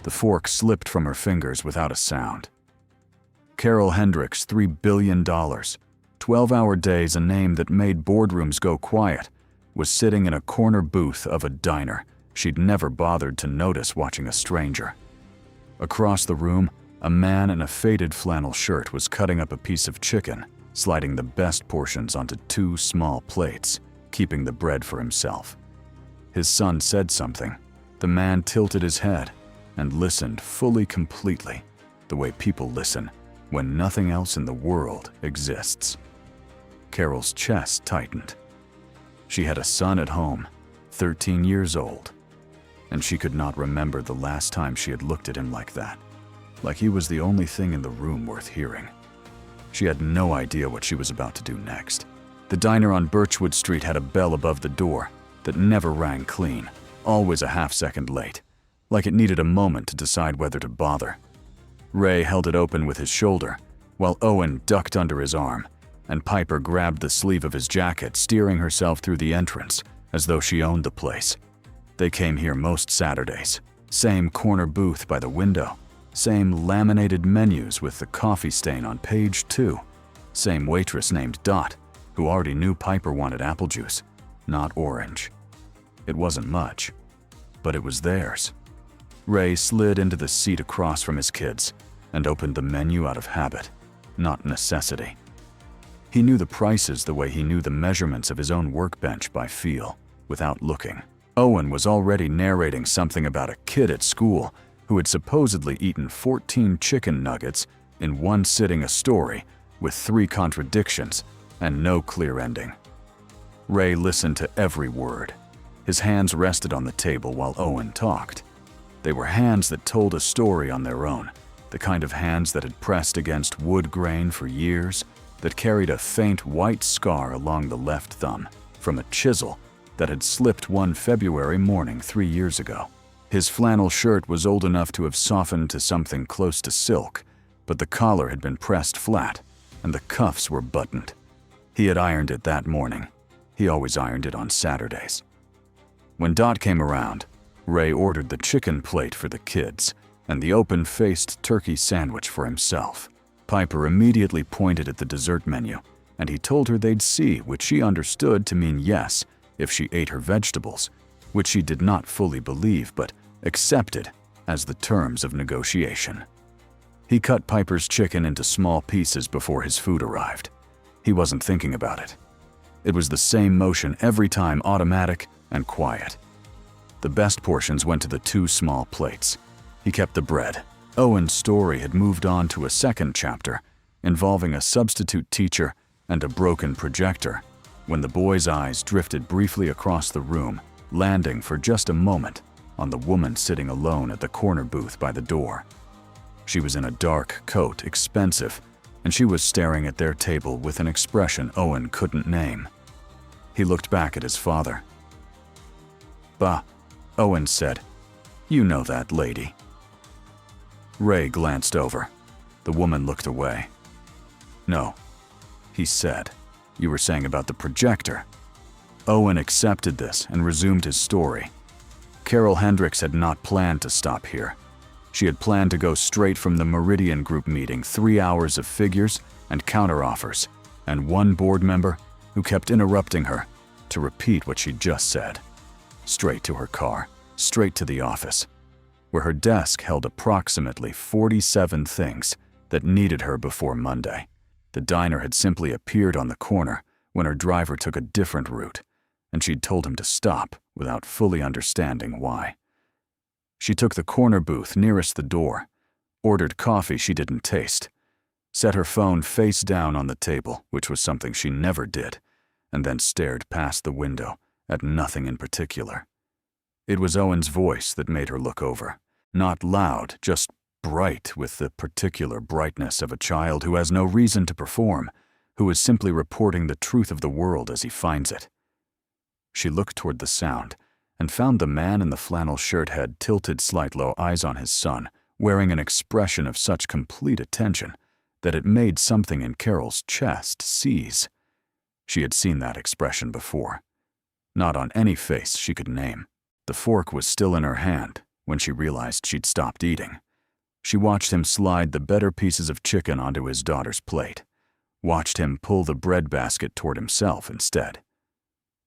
The fork slipped from her fingers without a sound. Carol Hendricks, $3 billion, 12-hour days, a name that made boardrooms go quiet, was sitting in a corner booth of a diner she'd never bothered to notice watching a stranger. Across the room, a man in a faded flannel shirt was cutting up a piece of chicken, sliding the best portions onto 2 small plates, keeping the bread for himself. His son said something. The man tilted his head and listened fully, completely, the way people listen when nothing else in the world exists. Carol's chest tightened. She had a son at home, 13 years old, and she could not remember the last time she had looked at him like that, like he was the only thing in the room worth hearing. She had no idea what she was about to do next. The diner on Birchwood Street had a bell above the door that never rang clean, always a half-second late, like it needed a moment to decide whether to bother. Ray held it open with his shoulder, while Owen ducked under his arm, and Piper grabbed the sleeve of his jacket, steering herself through the entrance as though she owned the place. They came here most Saturdays. Same corner booth by the window. Same laminated menus with the coffee stain on page 2. Same waitress named Dot, who already knew Piper wanted apple juice, not orange. It wasn't much, but it was theirs. Ray slid into the seat across from his kids and opened the menu out of habit, not necessity. He knew the prices the way he knew the measurements of his own workbench by feel, without looking. Owen was already narrating something about a kid at school who had supposedly eaten 14 chicken nuggets in one sitting, a story with 3 contradictions and no clear ending. Ray listened to every word. His hands rested on the table while Owen talked. They were hands that told a story on their own, the kind of hands that had pressed against wood grain for years, that carried a faint white scar along the left thumb from a chisel that had slipped one February morning 3 years ago. His flannel shirt was old enough to have softened to something close to silk, but the collar had been pressed flat and the cuffs were buttoned. He had ironed it that morning. He always ironed it on Saturdays. When Dot came around, Ray ordered the chicken plate for the kids and the open-faced turkey sandwich for himself. Piper immediately pointed at the dessert menu, and he told her they'd see, which she understood to mean yes if she ate her vegetables, which she did not fully believe but accepted as the terms of negotiation. He cut Piper's chicken into small pieces before his food arrived. He wasn't thinking about it. It was the same motion every time, automatic and quiet. The best portions went to the 2 small plates. He kept the bread. Owen's story had moved on to a second chapter, involving a substitute teacher and a broken projector, when the boy's eyes drifted briefly across the room, landing for just a moment on the woman sitting alone at the corner booth by the door. She was in a dark coat, expensive, and she was staring at their table with an expression Owen couldn't name. He looked back at his father. "Bah," Owen said. "You know that lady." Ray glanced over. The woman looked away. "No," he said. "You were saying about the projector." Owen accepted this and resumed his story. Carol Hendricks had not planned to stop here. She had planned to go straight from the Meridian Group meeting, 3 hours of figures and counteroffers, and one board member who kept interrupting her to repeat what she'd just said. Straight to her car, straight to the office, where her desk held approximately 47 things that needed her before Monday. The diner had simply appeared on the corner when her driver took a different route, and she'd told him to stop without fully understanding why. She took the corner booth nearest the door, ordered coffee she didn't taste, set her phone face down on the table, which was something she never did, and then stared past the window at nothing in particular. It was Owen's voice that made her look over. Not loud, just bright with the particular brightness of a child who has no reason to perform, who is simply reporting the truth of the world as he finds it. She looked toward the sound and found the man in the flannel shirt head tilted slightly low, eyes on his son, wearing an expression of such complete attention that it made something in Carol's chest seize. She had seen that expression before. Not on any face she could name. The fork was still in her hand, when she realized she'd stopped eating. She watched him slide the better pieces of chicken onto his daughter's plate, watched him pull the bread basket toward himself instead,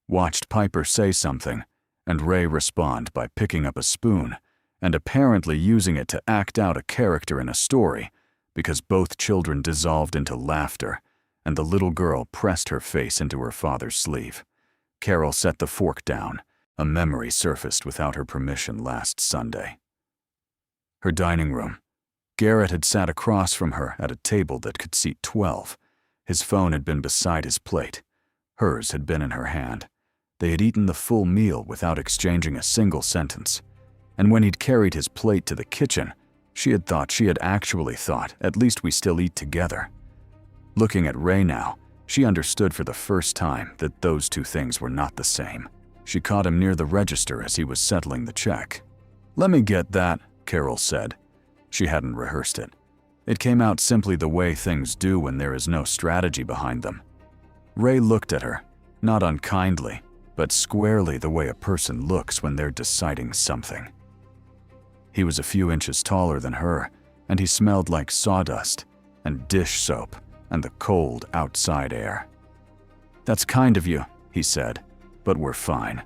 watched Piper say something and Ray respond by picking up a spoon and apparently using it to act out a character in a story because both children dissolved into laughter and the little girl pressed her face into her father's sleeve. Carol set the fork down. A memory surfaced without her permission last Sunday. Her dining room. Garrett had sat across from her at a table that could seat 12. His phone had been beside his plate. Hers had been in her hand. They had eaten the full meal without exchanging a single sentence. And when he'd carried his plate to the kitchen, she had actually thought, at least we still eat together. Looking at Ray now, she understood for the first time that those two things were not the same. She caught him near the register as he was settling the check. "Let me get that," Carol said. She hadn't rehearsed it. It came out simply the way things do when there is no strategy behind them. Ray looked at her, not unkindly, but squarely the way a person looks when they're deciding something. He was a few inches taller than her, and he smelled like sawdust and dish soap and the cold outside air. "That's kind of you," he said, "but we're fine."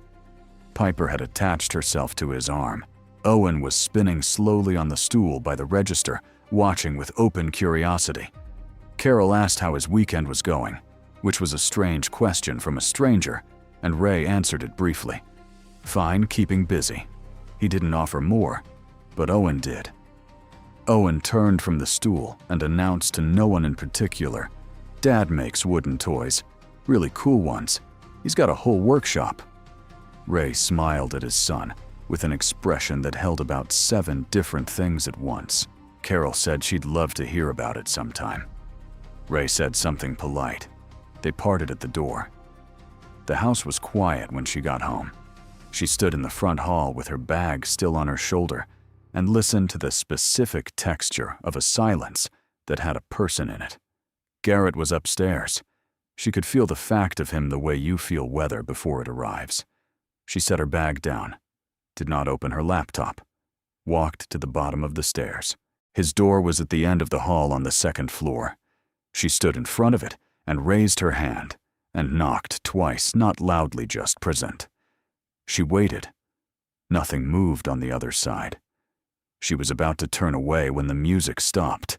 Piper had attached herself to his arm. Owen was spinning slowly on the stool by the register, watching with open curiosity. Carol asked how his weekend was going, which was a strange question from a stranger, and Ray answered it briefly. "Fine, keeping busy." He didn't offer more, but Owen did. Owen turned from the stool and announced to no one in particular, "Dad makes wooden toys, really cool ones. He's got a whole workshop." Ray smiled at his son, with an expression that held about 7 different things at once. Carol said she'd love to hear about it sometime. Ray said something polite. They parted at the door. The house was quiet when she got home. She stood in the front hall with her bag still on her shoulder and listened to the specific texture of a silence that had a person in it. Garrett was upstairs. She could feel the fact of him the way you feel weather before it arrives. She set her bag down, did not open her laptop, walked to the bottom of the stairs. His door was at the end of the hall on the 2nd floor. She stood in front of it and raised her hand and knocked twice, not loudly, just present. She waited. Nothing moved on the other side. She was about to turn away when the music stopped.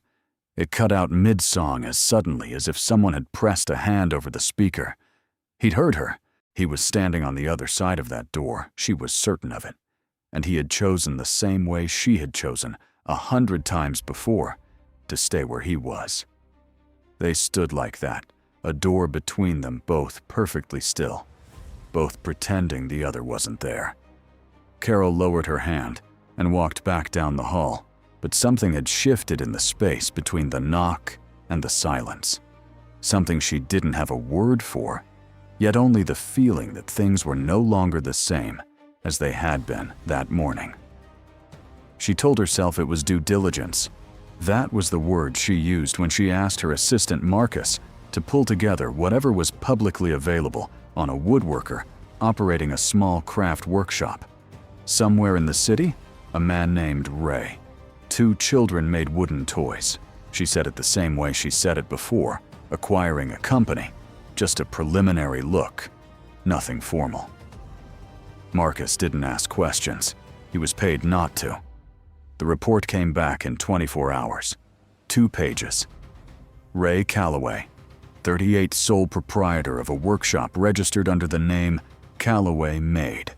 It cut out mid-song as suddenly as if someone had pressed a hand over the speaker. He'd heard her. He was standing on the other side of that door, she was certain of it. And he had chosen the same way she had chosen 100 times before, to stay where he was. They stood like that, a door between them, both perfectly still, both pretending the other wasn't there. Carol lowered her hand and walked back down the hall, but something had shifted in the space between the knock and the silence. Something she didn't have a word for, yet only the feeling that things were no longer the same as they had been that morning. She told herself it was due diligence. That was the word she used when she asked her assistant Marcus to pull together whatever was publicly available on a woodworker operating a small craft workshop. Somewhere in the city, a man named Ray. 2 children made wooden toys. She said it the same way she said it before, acquiring a company. Just a preliminary look, nothing formal. Marcus didn't ask questions. He was paid not to. The report came back in 24 hours. 2 pages. Ray Calloway, 38, sole proprietor of a workshop registered under the name Calloway Made.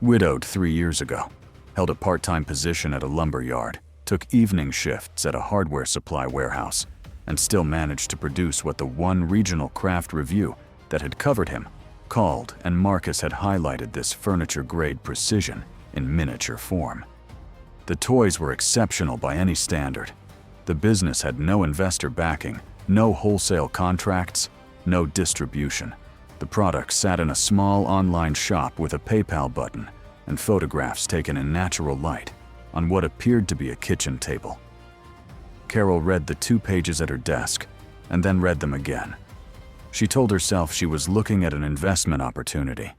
Widowed 3 years ago. Held a part-time position at a lumber yard. Took evening shifts at a hardware supply warehouse. And still managed to produce what the one regional craft review that had covered him called, and Marcus had highlighted this furniture-grade precision in miniature form. The toys were exceptional by any standard. The business had no investor backing, no wholesale contracts, no distribution. The product sat in a small online shop with a PayPal button and photographs taken in natural light on what appeared to be a kitchen table. Carol read the 2 pages at her desk and then read them again. She told herself she was looking at an investment opportunity.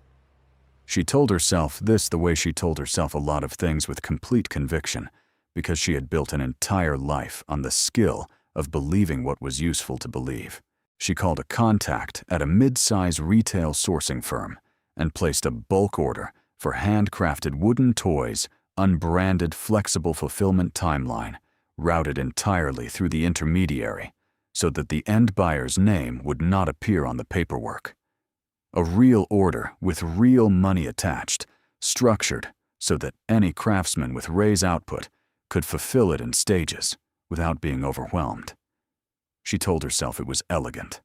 She told herself this the way she told herself a lot of things with complete conviction, because she had built an entire life on the skill of believing what was useful to believe. She called a contact at a mid-size retail sourcing firm and placed a bulk order for handcrafted wooden toys, unbranded flexible fulfillment timeline, routed entirely through the intermediary so that the end buyer's name would not appear on the paperwork. A real order with real money attached, structured so that any craftsman with Ray's output could fulfill it in stages without being overwhelmed. She told herself it was elegant.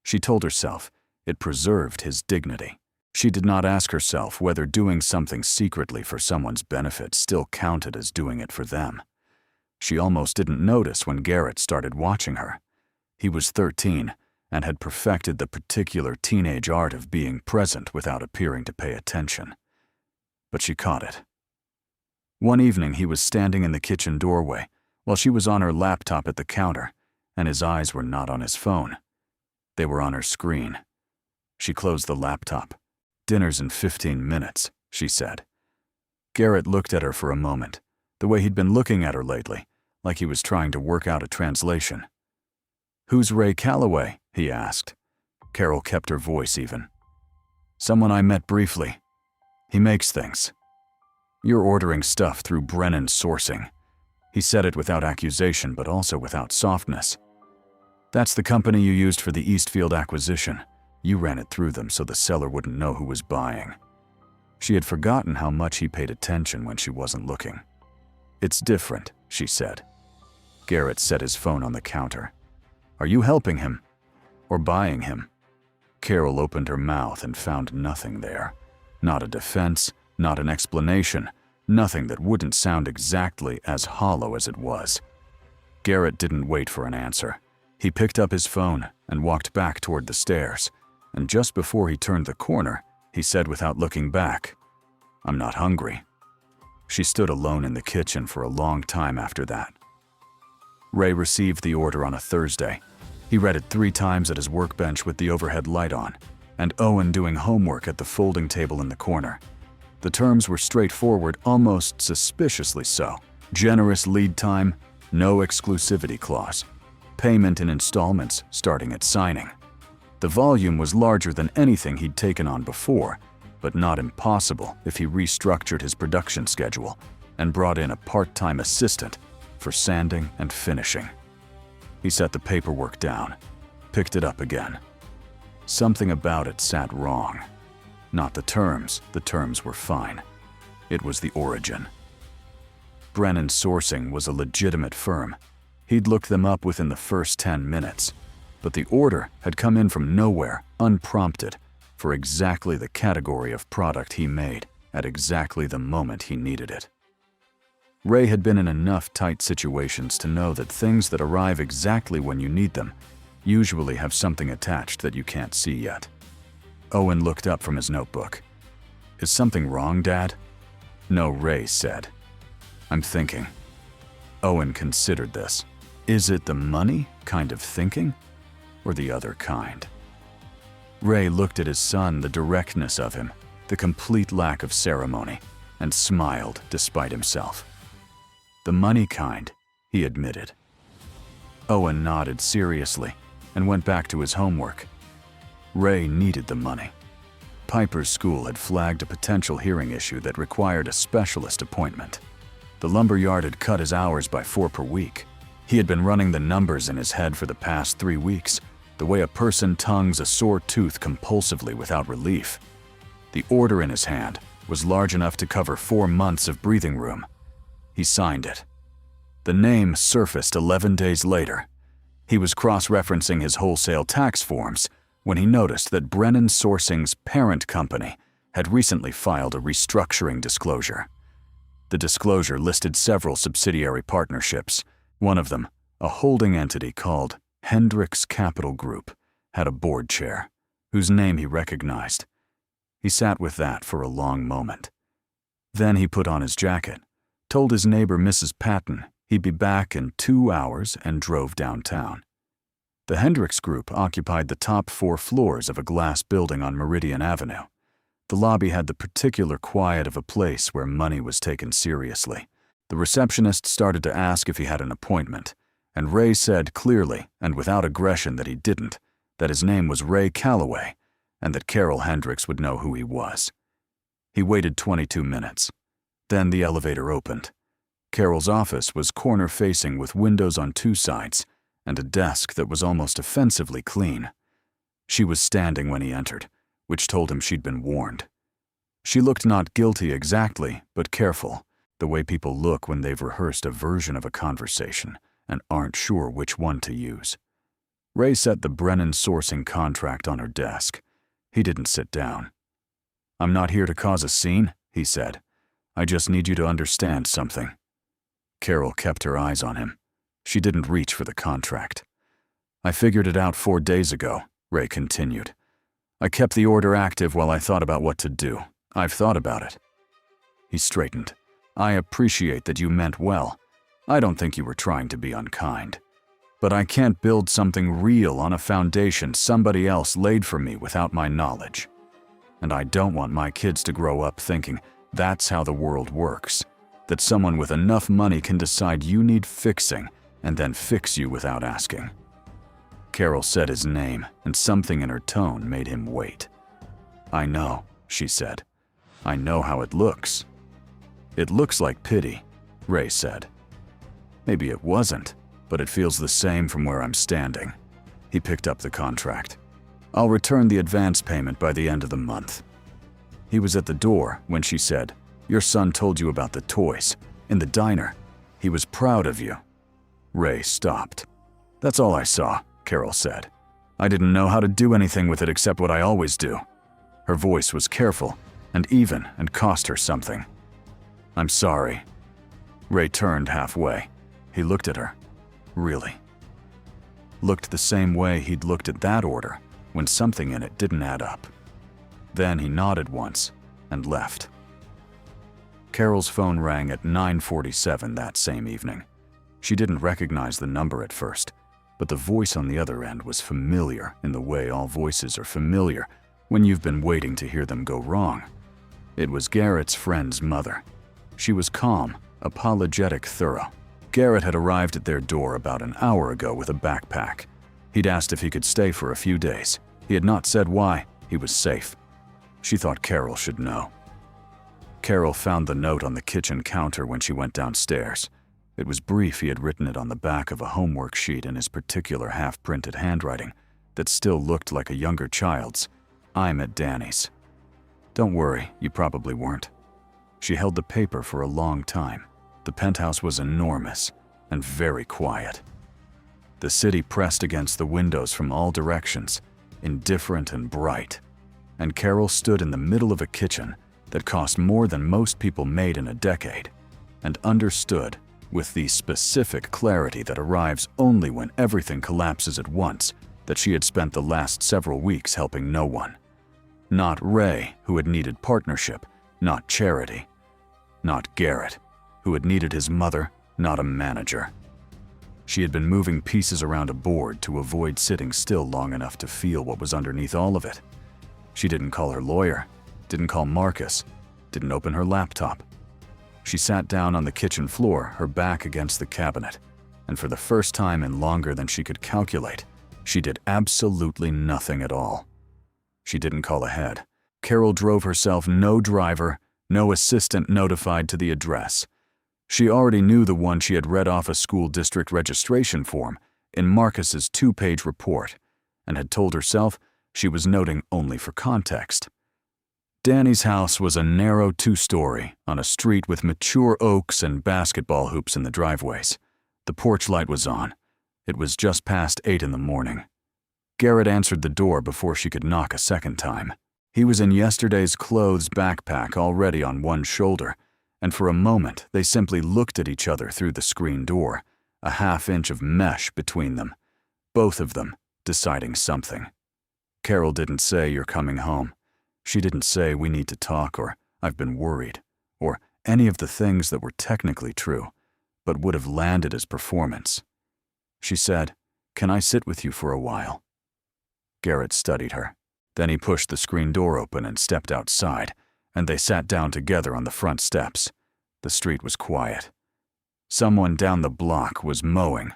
She told herself it preserved his dignity. She did not ask herself whether doing something secretly for someone's benefit still counted as doing it for them. She almost didn't notice when Garrett started watching her. He was 13 and had perfected the particular teenage art of being present without appearing to pay attention. But she caught it. One evening he was standing in the kitchen doorway while she was on her laptop at the counter, and his eyes were not on his phone. They were on her screen. She closed the laptop. "Dinner's in 15 minutes, she said. Garrett looked at her for a moment, the way he'd been looking at her lately, like he was trying to work out a translation. "Who's Ray Calloway?" he asked. Carol kept her voice even. "Someone I met briefly. He makes things." "You're ordering stuff through Brennan Sourcing." He said it without accusation, but also without softness. "That's the company you used for the Eastfield acquisition. You ran it through them so the seller wouldn't know who was buying." She had forgotten how much he paid attention when she wasn't looking. "It's different," she said. Garrett set his phone on the counter. "Are you helping him? Or buying him?" Carol opened her mouth and found nothing there. Not a defense, not an explanation, nothing that wouldn't sound exactly as hollow as it was. Garrett didn't wait for an answer. He picked up his phone and walked back toward the stairs, and just before he turned the corner, he said without looking back, "I'm not hungry." She stood alone in the kitchen for a long time after that. Ray received the order on a Thursday. He read it 3 times at his workbench with the overhead light on, and Owen doing homework at the folding table in the corner. The terms were straightforward, almost suspiciously so. Generous lead time, no exclusivity clause. Payment in installments starting at signing. The volume was larger than anything he'd taken on before, but not impossible if he restructured his production schedule and brought in a part-time assistant for sanding and finishing. He set the paperwork down, picked it up again. Something about it sat wrong. Not the terms were fine. It was the origin. Brennan Sourcing was a legitimate firm. He'd looked them up within the first 10 minutes, but the order had come in from nowhere, unprompted, for exactly the category of product he made at exactly the moment he needed it. Ray had been in enough tight situations to know that things that arrive exactly when you need them usually have something attached that you can't see yet. Owen looked up from his notebook. "Is something wrong, Dad?" "No," Ray said. "I'm thinking." Owen considered this. Is it the money kind of thinking, or the other kind? Ray looked at his son, the directness of him, the complete lack of ceremony, and smiled despite himself. "The money kind," he admitted. Owen nodded seriously and went back to his homework. Ray needed the money. Piper's school had flagged a potential hearing issue that required a specialist appointment. The lumberyard had cut his hours by 4 per week. He had been running the numbers in his head for the past 3 weeks, the way a person tongues a sore tooth compulsively without relief. The order in his hand was large enough to cover 4 months of breathing room. He signed it. The name surfaced 11 days later. He was cross-referencing his wholesale tax forms when he noticed that Brennan Sourcing's parent company had recently filed a restructuring disclosure. The disclosure listed several subsidiary partnerships. One of them, a holding entity called Hendricks Capital Group, had a board chair, whose name he recognized. He sat with that for a long moment. Then he put on his jacket, told his neighbor Mrs. Patton he'd be back in 2 hours, and drove downtown. The Hendricks Group occupied the top 4 floors of a glass building on Meridian Avenue. The lobby had the particular quiet of a place where money was taken seriously. The receptionist started to ask if he had an appointment, and Ray said clearly and without aggression that he didn't, that his name was Ray Calloway, and that Carol Hendricks would know who he was. He waited 22 minutes. Then the elevator opened. Carol's office was corner-facing with windows on two sides and a desk that was almost offensively clean. She was standing when he entered, which told him she'd been warned. She looked not guilty exactly, but careful, the way people look when they've rehearsed a version of a conversation and aren't sure which one to use. Ray set the Brennan sourcing contract on her desk. He didn't sit down. "I'm not here to cause a scene," he said. "I just need you to understand something." Carol kept her eyes on him. She didn't reach for the contract. "I figured it out 4 days ago," Ray continued. "I kept the order active while I thought about what to do. I've thought about it." He straightened. "I appreciate that you meant well. I don't think you were trying to be unkind. But I can't build something real on a foundation somebody else laid for me without my knowledge. And I don't want my kids to grow up thinking that's how the world works, that someone with enough money can decide you need fixing and then fix you without asking." Carol said his name, and something in her tone made him wait. "I know," she said. "I know how it looks." "It looks like pity," Ray said. "Maybe it wasn't, but it feels the same from where I'm standing." He picked up the contract. "I'll return the advance payment by the end of the month." He was at the door when she said, "Your son told you about the toys, in the diner. He was proud of you." Ray stopped. "That's all I saw," Carol said. "I didn't know how to do anything with it except what I always do." Her voice was careful and even and cost her something. "I'm sorry." Ray turned halfway. He looked at her. Really. Looked the same way he'd looked at that order when something in it didn't add up. Then he nodded once and left. Carol's phone rang at 9:47 that same evening. She didn't recognize the number at first, but the voice on the other end was familiar in the way all voices are familiar when you've been waiting to hear them go wrong. It was Garrett's friend's mother. She was calm, apologetic, thorough. Garrett had arrived at their door about an hour ago with a backpack. He'd asked if he could stay for a few days. He had not said why. He was safe. She thought Carol should know. Carol found the note on the kitchen counter when she went downstairs. It was brief. He had written it on the back of a homework sheet in his particular half-printed handwriting that still looked like a younger child's. "I'm at Danny's." "Don't worry, you probably weren't." She held the paper for a long time. The penthouse was enormous and very quiet. The city pressed against the windows from all directions, indifferent and bright. And Carol stood in the middle of a kitchen that cost more than most people made in a decade, and understood, with the specific clarity that arrives only when everything collapses at once, that she had spent the last several weeks helping no one. Not Ray, who had needed partnership, not charity. Not Garrett, who had needed his mother, not a manager. She had been moving pieces around a board to avoid sitting still long enough to feel what was underneath all of it. She didn't call her lawyer, didn't call Marcus, didn't open her laptop. She sat down on the kitchen floor, her back against the cabinet, and for the first time in longer than she could calculate, she did absolutely nothing at all. She didn't call ahead. Carol drove herself, no driver, no assistant notified to the address. She already knew the one she had read off a school district registration form in Marcus's 2-page report, and had told herself she was noting only for context. Danny's house was a narrow 2-story on a street with mature oaks and basketball hoops in the driveways. The porch light was on. It was just past 8 in the morning. Garrett answered the door before she could knock a second time. He was in yesterday's clothes backpack already on one shoulder, and for a moment they simply looked at each other through the screen door, a half-inch of mesh between them, both of them deciding something. Carol didn't say, "You're coming home." She didn't say, "We need to talk," or "I've been worried," or any of the things that were technically true, but would have landed as performance. She said, "Can I sit with you for a while?" Garrett studied her. Then he pushed the screen door open and stepped outside, and they sat down together on the front steps. The street was quiet. Someone down the block was mowing.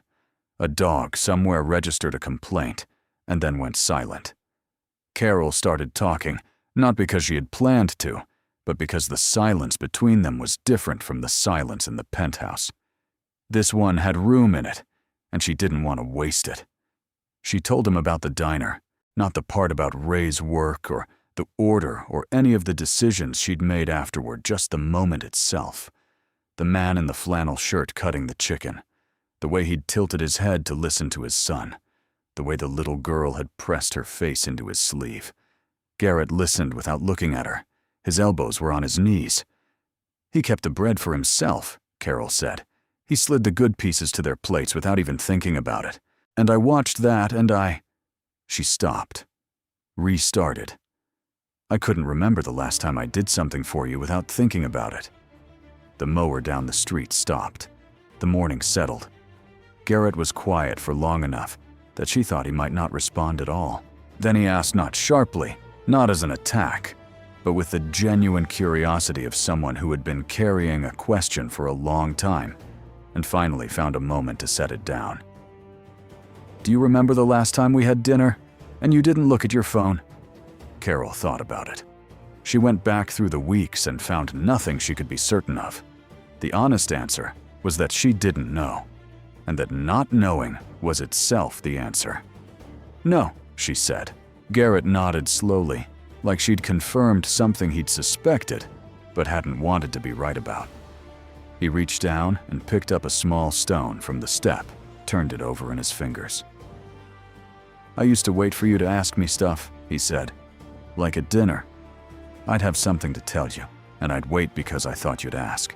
A dog somewhere registered a complaint, and then went silent. Carol started talking, not because she had planned to, but because the silence between them was different from the silence in the penthouse. This one had room in it, and she didn't want to waste it. She told him about the diner, not the part about Ray's work or the order or any of the decisions she'd made afterward, just the moment itself. The man in the flannel shirt cutting the chicken, the way he'd tilted his head to listen to his son, the way the little girl had pressed her face into his sleeve. Garrett listened without looking at her. His elbows were on his knees. He kept the bread for himself, Carol said. He slid the good pieces to their plates without even thinking about it. And I watched that and She stopped. Restarted. I couldn't remember the last time I did something for you without thinking about it. The mower down the street stopped. The morning settled. Garrett was quiet for long enough that she thought he might not respond at all. Then he asked, not sharply, not as an attack, but with the genuine curiosity of someone who had been carrying a question for a long time and finally found a moment to set it down. Do you remember the last time we had dinner and you didn't look at your phone? Carol thought about it. She went back through the weeks and found nothing she could be certain of. The honest answer was that she didn't know, and that not knowing was itself the answer. No, she said. Garrett nodded slowly, like she'd confirmed something he'd suspected, but hadn't wanted to be right about. He reached down and picked up a small stone from the step, turned it over in his fingers. I used to wait for you to ask me stuff, he said. Like at dinner. I'd have something to tell you, and I'd wait because I thought you'd ask.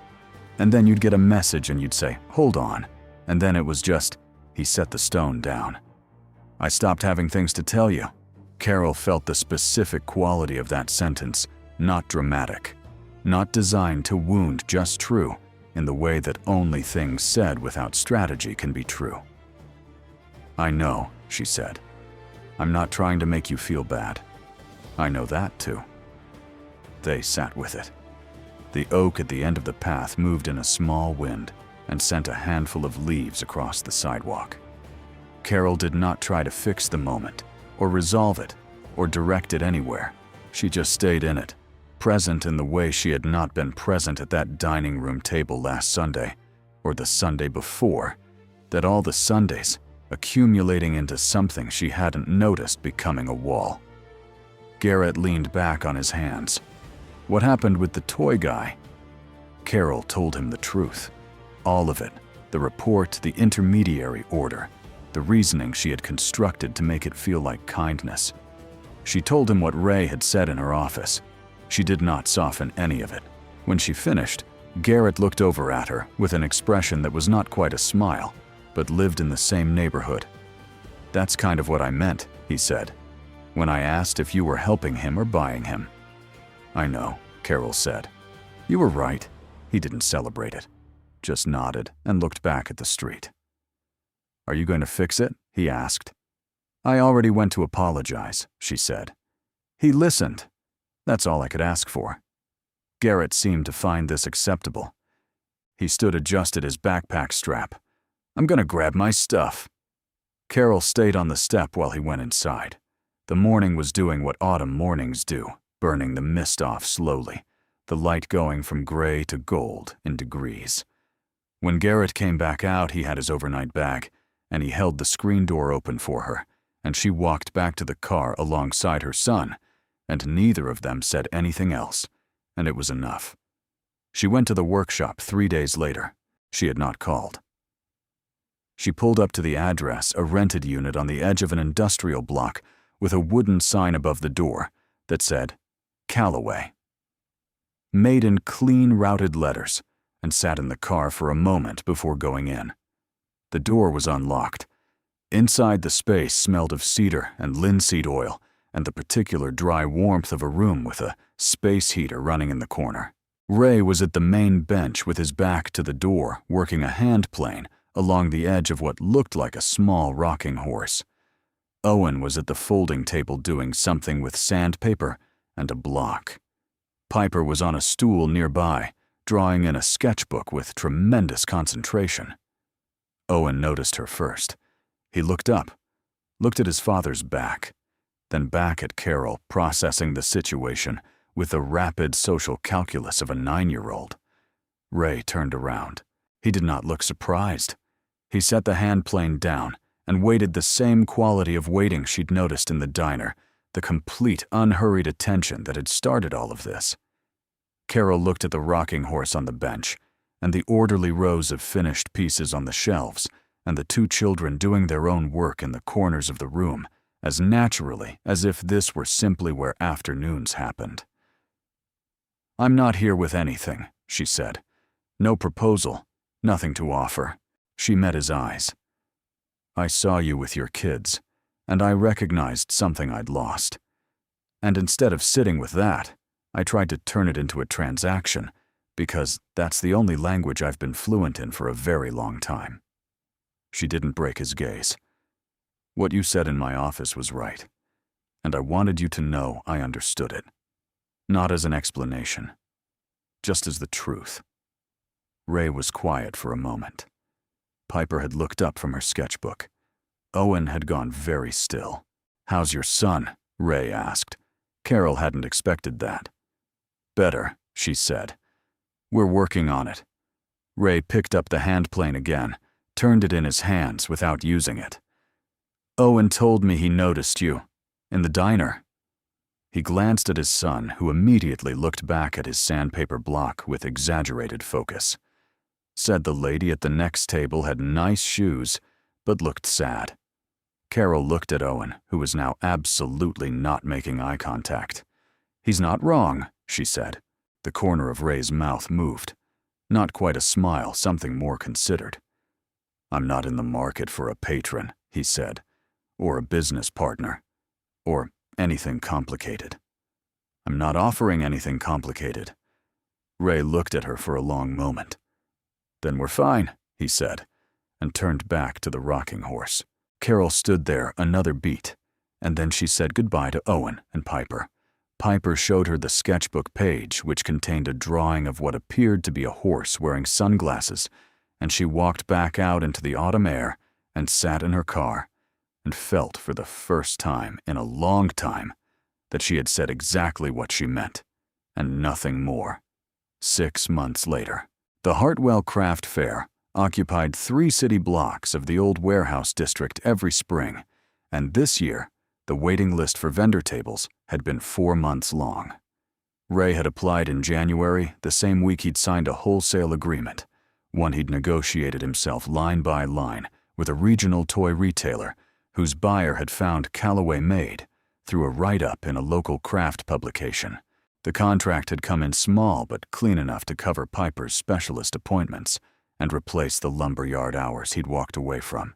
And then you'd get a message and you'd say, hold on. And then it was just, he set the stone down. I stopped having things to tell you. Carol felt the specific quality of that sentence, not dramatic, not designed to wound, just true, in the way that only things said without strategy can be true. I know, she said. I'm not trying to make you feel bad. I know that too. They sat with it. The oak at the end of the path moved in a small wind and sent a handful of leaves across the sidewalk. Carol did not try to fix the moment, or resolve it, or direct it anywhere. She just stayed in it, present in the way she had not been present at that dining room table last Sunday, or the Sunday before, that all the Sundays, accumulating into something she hadn't noticed becoming a wall. Garrett leaned back on his hands. What happened with the toy guy? Carol told him the truth. All of it. The report, the intermediary order, the reasoning she had constructed to make it feel like kindness. She told him what Ray had said in her office. She did not soften any of it. When she finished, Garrett looked over at her with an expression that was not quite a smile, but lived in the same neighborhood. That's kind of what I meant, he said, when I asked if you were helping him or buying him. I know, Carol said. You were right. He didn't celebrate it, just nodded and looked back at the street. Are you going to fix it? He asked. I already went to apologize, she said. He listened. That's all I could ask for. Garrett seemed to find this acceptable. He stood, adjusted his backpack strap. I'm going to grab my stuff. Carol stayed on the step while he went inside. The morning was doing what autumn mornings do, burning the mist off slowly, the light going from gray to gold in degrees. When Garrett came back out, he had his overnight bag, and he held the screen door open for her, and she walked back to the car alongside her son, and neither of them said anything else, and it was enough. She went to the workshop 3 days later. She had not called. She pulled up to the address, a rented unit on the edge of an industrial block with a wooden sign above the door that said, Callaway. Made in clean routed letters, and sat in the car for a moment before going in. The door was unlocked. Inside, the space smelled of cedar and linseed oil and the particular dry warmth of a room with a space heater running in the corner. Ray was at the main bench with his back to the door, working a hand plane along the edge of what looked like a small rocking horse. Owen was at the folding table doing something with sandpaper and a block. Piper was on a stool nearby, drawing in a sketchbook with tremendous concentration. Owen noticed her first. He looked up, looked at his father's back, then back at Carol, processing the situation with the rapid social calculus of a 9-year-old. Ray turned around. He did not look surprised. He set the hand plane down and waited the same quality of waiting she'd noticed in the diner, the complete, unhurried attention that had started all of this. Carol looked at the rocking horse on the bench, and the orderly rows of finished pieces on the shelves, and the 2 children doing their own work in the corners of the room, as naturally as if this were simply where afternoons happened. "I'm not here with anything," she said. "No proposal, nothing to offer." She met his eyes. "I saw you with your kids, and I recognized something I'd lost. And instead of sitting with that, I tried to turn it into a transaction, because that's the only language I've been fluent in for a very long time." She didn't break his gaze. "What you said in my office was right, and I wanted you to know I understood it. Not as an explanation, just as the truth." Ray was quiet for a moment. Piper had looked up from her sketchbook. Owen had gone very still. "How's your son?" Ray asked. Carol hadn't expected that. "Better," she said. "We're working on it." Ray picked up the hand plane again, turned it in his hands without using it. "Owen told me he noticed you. In the diner." He glanced at his son, who immediately looked back at his sandpaper block with exaggerated focus. Said the lady at the next table had nice shoes, but looked sad. Carol looked at Owen, who was now absolutely not making eye contact. "He's not wrong," she said. The corner of Ray's mouth moved. Not quite a smile, something more considered. "I'm not in the market for a patron," he said, "or a business partner, or anything complicated. I'm not offering anything complicated." Ray looked at her for a long moment. "Then we're fine," he said, and turned back to the rocking horse. Carol stood there another beat, and then she said goodbye to Owen and Piper. Piper showed her the sketchbook page, which contained a drawing of what appeared to be a horse wearing sunglasses, and she walked back out into the autumn air and sat in her car and felt for the first time in a long time that she had said exactly what she meant, and nothing more. 6 months later. The Hartwell Craft Fair occupied 3 city blocks of the old warehouse district every spring, and this year, the waiting list for vendor tables had been 4 months long. Ray had applied in January, the same week he'd signed a wholesale agreement, one he'd negotiated himself line by line with a regional toy retailer whose buyer had found Callaway made through a write-up in a local craft publication. The contract had come in small but clean enough to cover Piper's specialist appointments and replace the lumberyard hours he'd walked away from.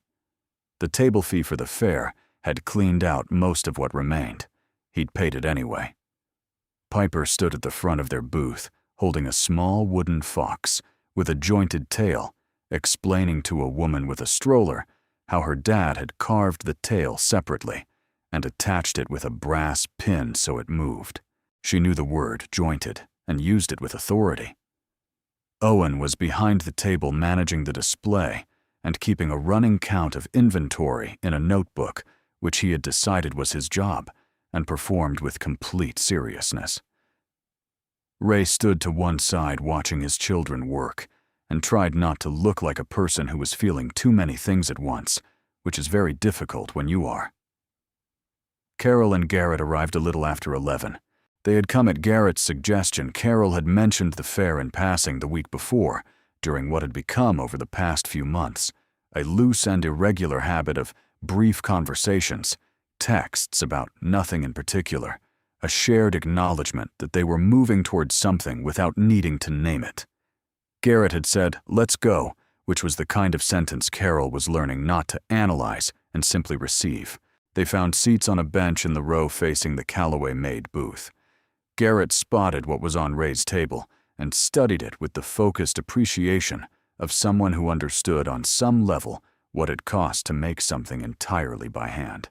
The table fee for the fair had cleaned out most of what remained. He'd paid it anyway. Piper stood at the front of their booth, holding a small wooden fox with a jointed tail, explaining to a woman with a stroller how her dad had carved the tail separately and attached it with a brass pin so it moved. She knew the word jointed and used it with authority. Owen was behind the table managing the display and keeping a running count of inventory in a notebook, which he had decided was his job, and performed with complete seriousness. Ray stood to one side watching his children work and tried not to look like a person who was feeling too many things at once, which is very difficult when you are. Carol and Garrett arrived a little after 11. They had come at Garrett's suggestion. Carol had mentioned the fair in passing the week before, during what had become over the past few months, a loose and irregular habit of brief conversations, texts about nothing in particular, a shared acknowledgement that they were moving towards something without needing to name it. Garrett had said, "Let's go," which was the kind of sentence Carol was learning not to analyze and simply receive. They found seats on a bench in the row facing the Callaway-made booth. Garrett spotted what was on Ray's table and studied it with the focused appreciation of someone who understood on some level what it cost to make something entirely by hand.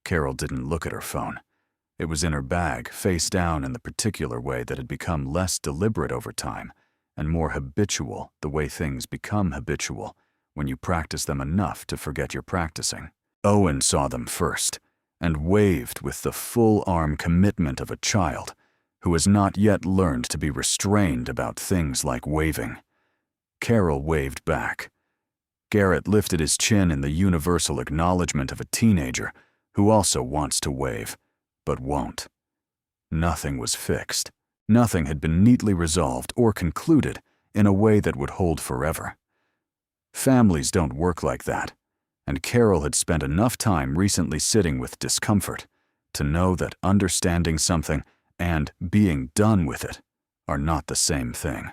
Carol didn't look at her phone. It was in her bag, face down in the particular way that had become less deliberate over time and more habitual, the way things become habitual when you practice them enough to forget you're practicing. Owen saw them first and waved with the full-arm commitment of a child who has not yet learned to be restrained about things like waving. Carol waved back. Garrett lifted his chin in the universal acknowledgement of a teenager who also wants to wave, but won't. Nothing was fixed. Nothing had been neatly resolved or concluded in a way that would hold forever. Families don't work like that, and Carol had spent enough time recently sitting with discomfort to know that understanding something and being done with it are not the same thing.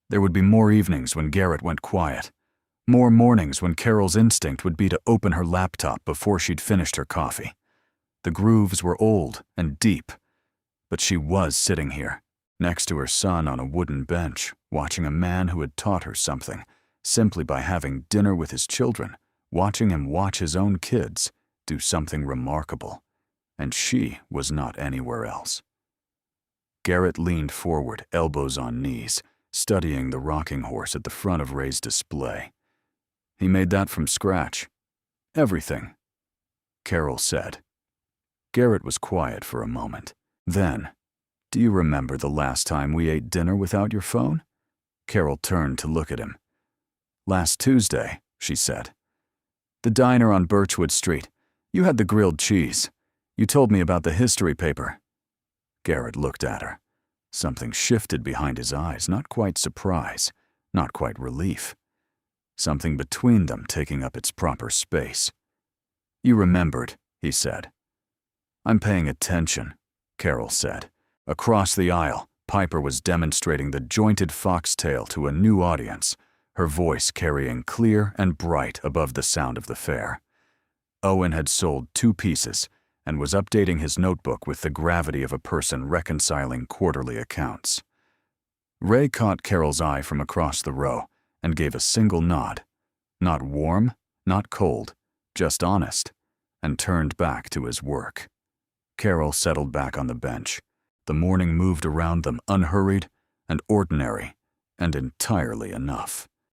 There would be more evenings when Garrett went quiet, more mornings when Carol's instinct would be to open her laptop before she'd finished her coffee. The grooves were old and deep, but she was sitting here, next to her son on a wooden bench, watching a man who had taught her something, simply by having dinner with his children, watching him watch his own kids do something remarkable, and she was not anywhere else. Garrett leaned forward, elbows on knees, studying the rocking horse at the front of Ray's display. He made that from scratch. Everything, Carol said. Garrett was quiet for a moment. Then, "Do you remember the last time we ate dinner without your phone?" Carol turned to look at him. "Last Tuesday," she said. "The diner on Birchwood Street. You had the grilled cheese. You told me about the history paper." Garrett looked at her. Something shifted behind his eyes, not quite surprise, not quite relief. Something between them taking up its proper space. "You remembered," he said. "I'm paying attention," Carol said. Across the aisle, Piper was demonstrating the jointed foxtail to a new audience, her voice carrying clear and bright above the sound of the fare. Owen had sold 2 pieces and was updating his notebook with the gravity of a person reconciling quarterly accounts. Ray caught Carol's eye from across the row and gave a single nod. Not warm, not cold, just honest, and turned back to his work. Carol settled back on the bench. The morning moved around them unhurried and ordinary and entirely enough.